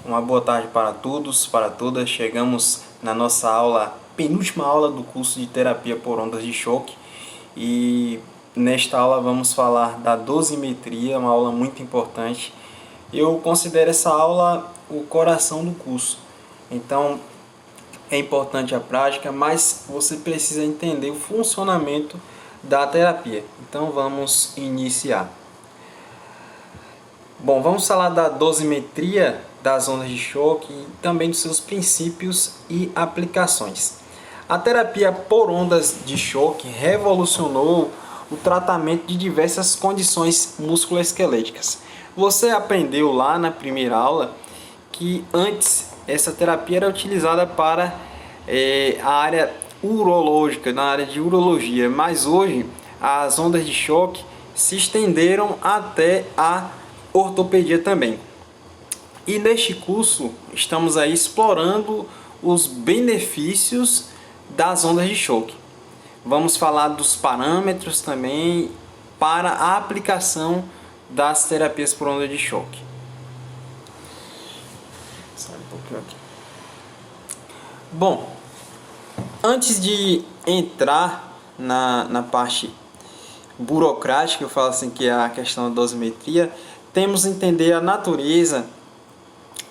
Uma boa tarde para todos, para todas. Chegamos na nossa aula, penúltima aula do curso de terapia por ondas de choque. E nesta aula vamos falar da dosimetria, uma aula muito importante. Eu considero essa aula o coração do curso. Então é importante a prática, mas você precisa entender o funcionamento da terapia. Então vamos iniciar. Bom, vamos falar da dosimetria das ondas de choque e também dos seus princípios e aplicações. A terapia por ondas de choque revolucionou o tratamento de diversas condições musculoesqueléticas. Você aprendeu lá na primeira aula que antes essa terapia era utilizada para a área urológica, na área de urologia, mas hoje as ondas de choque se estenderam até a ortopedia também. E neste curso estamos aí explorando os benefícios das ondas de choque. Vamos falar dos parâmetros também para a aplicação das terapias por onda de choque. Sai um pouquinho aqui. Bom, antes de entrar na parte burocrática, eu falo assim que é a questão da dosimetria, temos que entender a natureza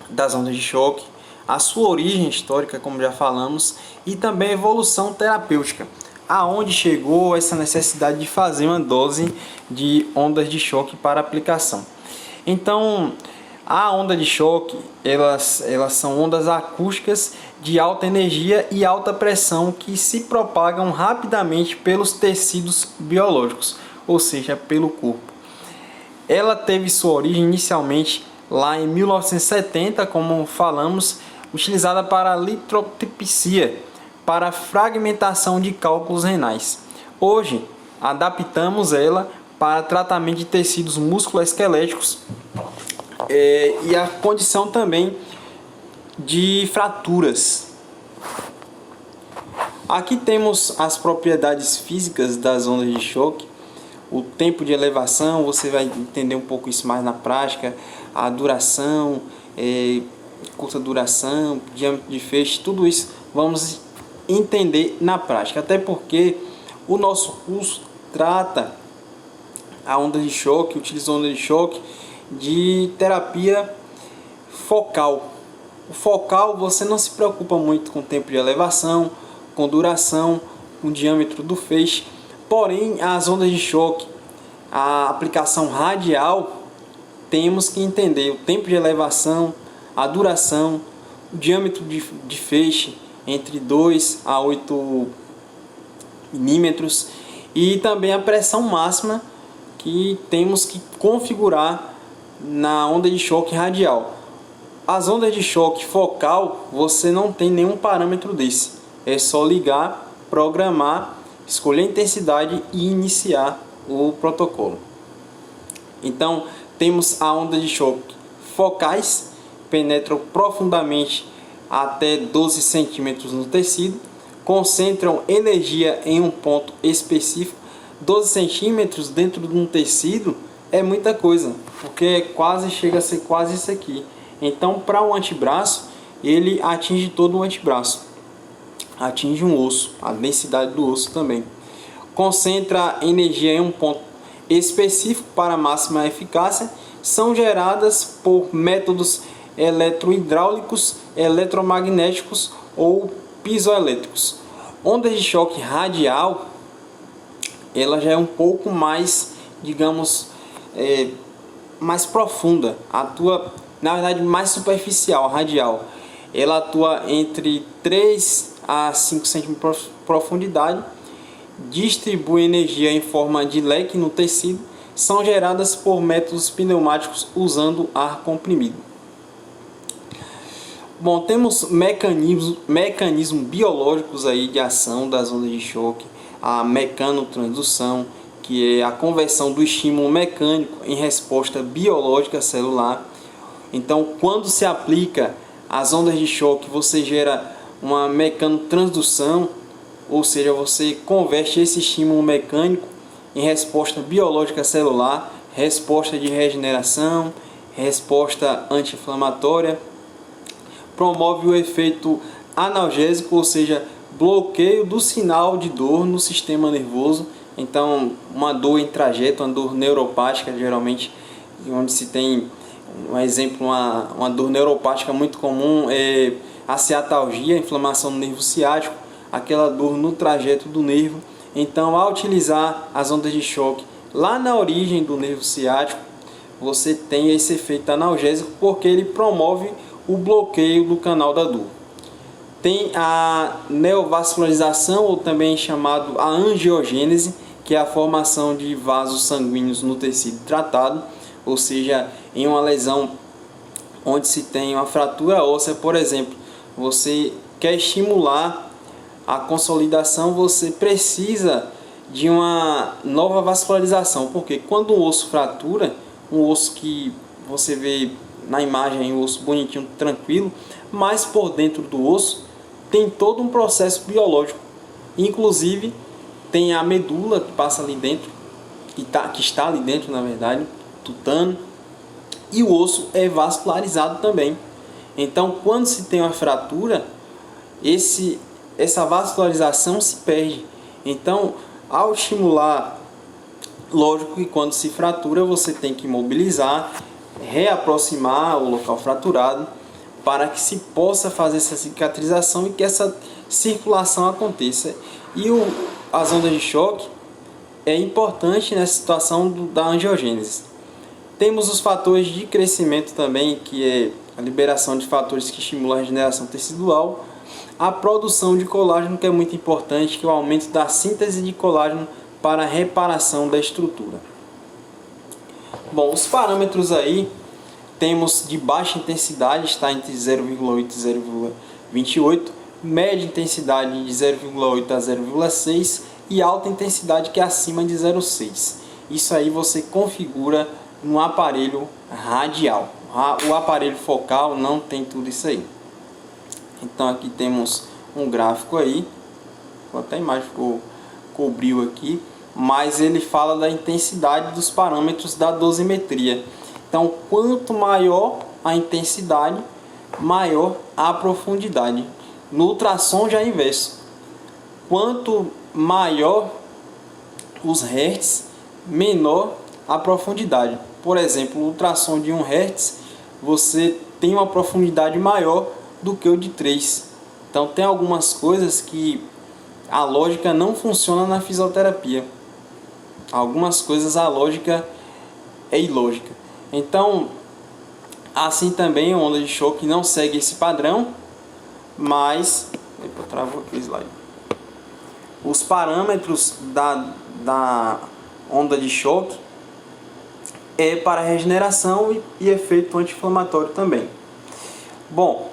das ondas de choque, a sua origem histórica, como já falamos, e também a evolução terapêutica. Aonde chegou essa necessidade de fazer uma dose de ondas de choque para aplicação. Então, a onda de choque, elas são ondas acústicas de alta energia e alta pressão que se propagam rapidamente pelos tecidos biológicos, ou seja, pelo corpo. Ela teve sua origem inicialmente lá em 1970, como falamos, utilizada para litrotripsia, para fragmentação de cálculos renais. Hoje, adaptamos ela para tratamento de tecidos musculoesqueléticos e a condição também de fraturas. Aqui temos as propriedades físicas das ondas de choque, o tempo de elevação, você vai entender um pouco isso mais na prática, a duração, curta duração, diâmetro de feixe, tudo isso vamos entender na prática, até porque o nosso curso trata a onda de choque, utiliza a onda de choque de terapia focal. O focal você não se preocupa muito com o tempo de elevação, com duração, com o diâmetro do feixe, porém as ondas de choque, a aplicação radial, temos que entender o tempo de elevação, a duração, o diâmetro de feixe entre 2 a 8 milímetros e também a pressão máxima que temos que configurar na onda de choque radial. As ondas de choque focal, você não tem nenhum parâmetro desse. É só ligar, programar, escolher a intensidade e iniciar o protocolo. Então, temos a onda de choque focais, penetram profundamente até 12 centímetros no tecido, concentram energia em um ponto específico. 12 centímetros dentro de um tecido é muita coisa, porque quase chega a ser quase isso aqui. Então, para o antebraço, ele atinge todo o antebraço, atinge um osso, a densidade do osso também. Concentra energia em um ponto específico para máxima eficácia, são geradas por métodos eletrohidráulicos, eletromagnéticos ou piezoelétricos. Ondas de choque radial, ela já é um pouco mais, digamos, mais profunda, atua, na verdade, mais superficial, radial. Ela atua entre 3 a 5 centímetros de profundidade, distribui energia em forma de leque no tecido, são geradas por métodos pneumáticos usando ar comprimido. Bom, temos mecanismos biológicos aí de ação das ondas de choque, a mecanotransdução, que é a conversão do estímulo mecânico em resposta biológica celular. Então, quando se aplica as ondas de choque, você gera uma mecanotransdução, ou seja, você converte esse estímulo mecânico em resposta biológica celular, resposta de regeneração, resposta anti-inflamatória. promove o efeito analgésico, ou seja, bloqueio do sinal de dor no sistema nervoso. Então, uma dor em trajeto, uma dor neuropática, geralmente, onde se tem um exemplo, uma dor neuropática muito comum é a ciatalgia, a inflamação do nervo ciático, aquela dor no trajeto do nervo. Então, ao utilizar as ondas de choque lá na origem do nervo ciático, você tem esse efeito analgésico porque ele promove o bloqueio do canal da dor. Tem a neovascularização, ou também chamado a angiogênese, que é a formação de vasos sanguíneos no tecido tratado, ou seja, em uma lesão onde se tem uma fratura óssea, por exemplo, você quer estimular a consolidação, você precisa de uma nova vascularização, porque quando um osso fratura, um osso que você vê na imagem, um osso bonitinho, tranquilo, mas por dentro do osso tem todo um processo biológico, inclusive tem a medula que passa ali dentro, que está ali dentro, na verdade, tutano, e o osso é vascularizado também. Então, quando se tem uma fratura, essa vascularização se perde. Então, ao estimular, lógico que quando se fratura, você tem que mobilizar, reaproximar o local fraturado, para que se possa fazer essa cicatrização e que essa circulação aconteça. E as ondas de choque é importante nessa situação da angiogênese. Temos os fatores de crescimento também, que é a liberação de fatores que estimulam a regeneração tecidual, a produção de colágeno, que é muito importante, que é o aumento da síntese de colágeno para a reparação da estrutura. Bom, os parâmetros aí, temos de baixa intensidade, está entre 0,8 e 0,28, média intensidade de 0,8 a 0,6 e alta intensidade, que é acima de 0,6. Isso aí você configura no aparelho radial. O aparelho focal não tem tudo isso aí. Então aqui temos um gráfico aí, até a imagem cobriu aqui, mas ele fala da intensidade dos parâmetros da dosimetria. Então, quanto maior a intensidade, maior a profundidade. No ultrassom já é inverso. Quanto maior os hertz, menor a profundidade. Por exemplo, o ultrassom de 1 Hz, você tem uma profundidade maior do que o de 3. Então, tem algumas coisas que a lógica não funciona na fisioterapia. Algumas coisas a lógica é ilógica. Então, assim também a onda de choque não segue esse padrão, mas travou aqui o slide. Os parâmetros da onda de choque é para regeneração e efeito anti-inflamatório também. Bom,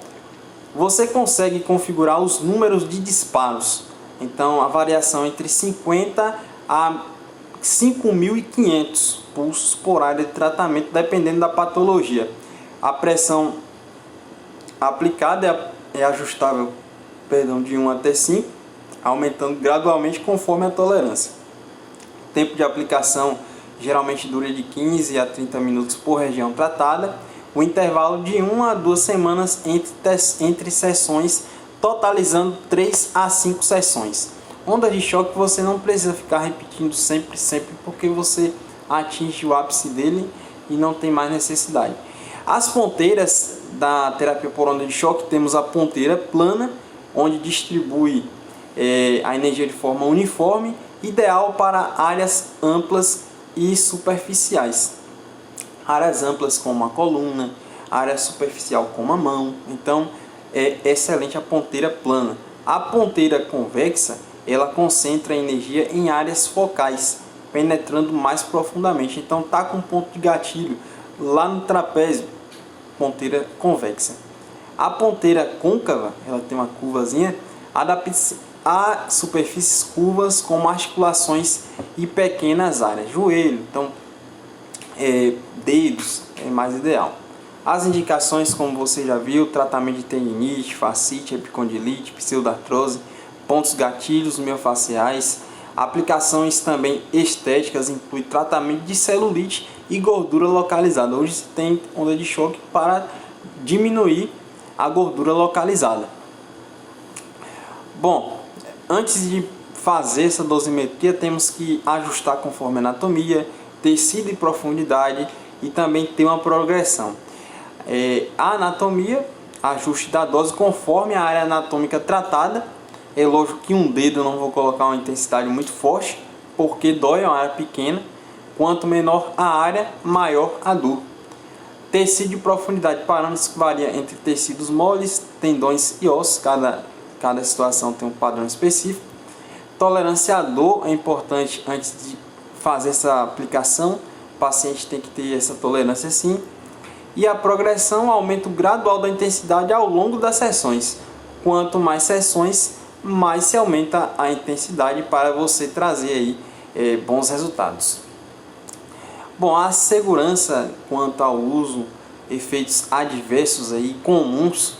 você consegue configurar os números de disparos. Então, a variação entre 50 a 5.500 pulsos por área de tratamento, dependendo da patologia. A pressão aplicada é ajustável de 1 até 5, aumentando gradualmente conforme a tolerância. O tempo de aplicação geralmente dura de 15 a 30 minutos por região tratada. O intervalo de 1 a 2 semanas entre sessões, totalizando 3 a 5 sessões. Onda de choque você não precisa ficar repetindo sempre, porque você atinge o ápice dele e não tem mais necessidade. As ponteiras da terapia por onda de choque, temos a ponteira plana, onde distribui a energia de forma uniforme, ideal para áreas amplas e superficiais. Áreas amplas como a coluna, área superficial como a mão. Então é excelente a ponteira plana. A ponteira convexa, ela concentra a energia em áreas focais, penetrando mais profundamente. Então tá com ponto de gatilho lá no trapézio, ponteira convexa. A ponteira côncava, ela tem uma curvazinha, adapta-se a superfícies curvas como articulações e pequenas áreas, joelho, então dedos é mais ideal. As indicações, como você já viu, tratamento de tendinite, fascite, epicondilite, pseudartrose, pontos gatilhos miofaciais. Aplicações também estéticas inclui tratamento de celulite e gordura localizada. Hoje se tem onda de choque para diminuir a gordura localizada. Bom, antes de fazer essa dosimetria, temos que ajustar conforme a anatomia, tecido e profundidade, e também ter uma progressão. A anatomia, ajuste da dose conforme a área anatômica tratada. É lógico que um dedo eu não vou colocar uma intensidade muito forte, porque dói, é uma área pequena. Quanto menor a área, maior a dor. Tecido e profundidade, parâmetros que variam entre tecidos moles, tendões e ossos. Cada situação tem um padrão específico. Tolerância à dor é importante antes de fazer essa aplicação. O paciente tem que ter essa tolerância sim. E a progressão, aumento gradual da intensidade ao longo das sessões. Quanto mais sessões, mais se aumenta a intensidade para você trazer aí bons resultados. Bom, a segurança quanto ao uso, efeitos adversos aí comuns,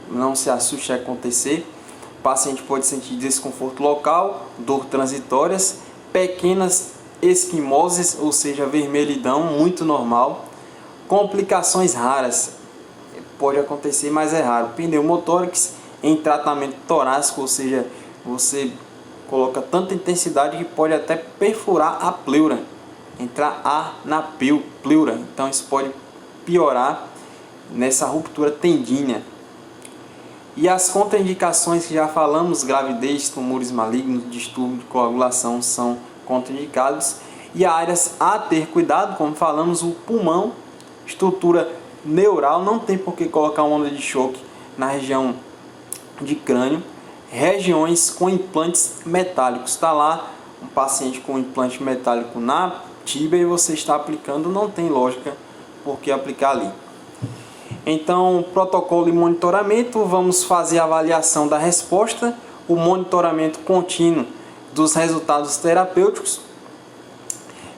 não se assuste a acontecer. O paciente pode sentir desconforto local, dor transitórias, pequenas esquimoses, ou seja, vermelhidão, muito normal. Complicações raras, pode acontecer, mas é raro. Pneumotórax em tratamento torácico, ou seja, você coloca tanta intensidade que pode até perfurar a pleura, entrar ar na pleura. Então isso pode piorar nessa ruptura tendínea. E as contraindicações que já falamos, gravidez, tumores malignos, distúrbio de coagulação são contraindicados. E áreas a ter cuidado, como falamos, o pulmão, estrutura neural, não tem por que colocar uma onda de choque na região de crânio. Regiões com implantes metálicos, está lá um paciente com implante metálico na tíbia e você está aplicando, não tem lógica por que aplicar ali. Então, protocolo de monitoramento, vamos fazer a avaliação da resposta, o monitoramento contínuo dos resultados terapêuticos.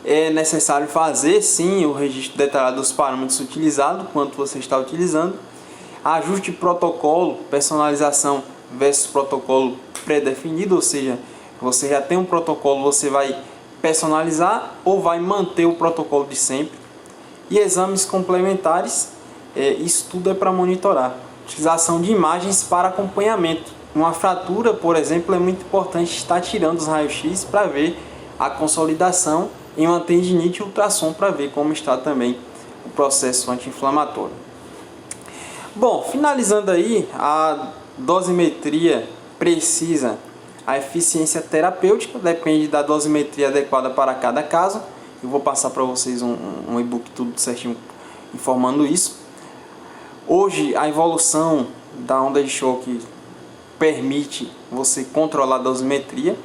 É necessário fazer sim o registro detalhado dos parâmetros utilizados, quanto você está utilizando. Ajuste de protocolo, personalização versus protocolo pré-definido, ou seja, você já tem um protocolo, você vai personalizar ou vai manter o protocolo de sempre. E exames complementares, isso tudo é para monitorar. Utilização de imagens para acompanhamento. Uma fratura, por exemplo, é muito importante estar tirando os raios-x para ver a consolidação, em uma tendinite e ultrassom para ver como está também o processo anti-inflamatório. Bom, finalizando aí, a dosimetria precisa, a eficiência terapêutica depende da dosimetria adequada para cada caso. Eu vou passar para vocês um e-book tudo certinho informando isso. Hoje a evolução da onda de choque permite você controlar a dosimetria.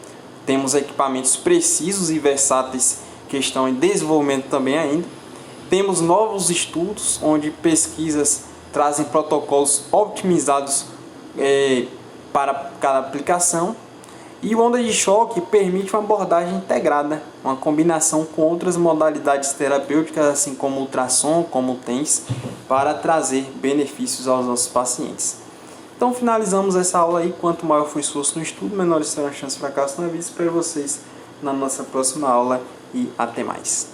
Temos equipamentos precisos e versáteis que estão em desenvolvimento também ainda. Temos novos estudos onde pesquisas trazem protocolos otimizados para cada aplicação. E o onda de choque permite uma abordagem integrada, uma combinação com outras modalidades terapêuticas, assim como ultrassom, como o TENS, para trazer benefícios aos nossos pacientes. Então finalizamos essa aula aí. Quanto maior for o esforço no estudo, menores serão as chances de fracasso na vida. Espero vocês na nossa próxima aula e até mais.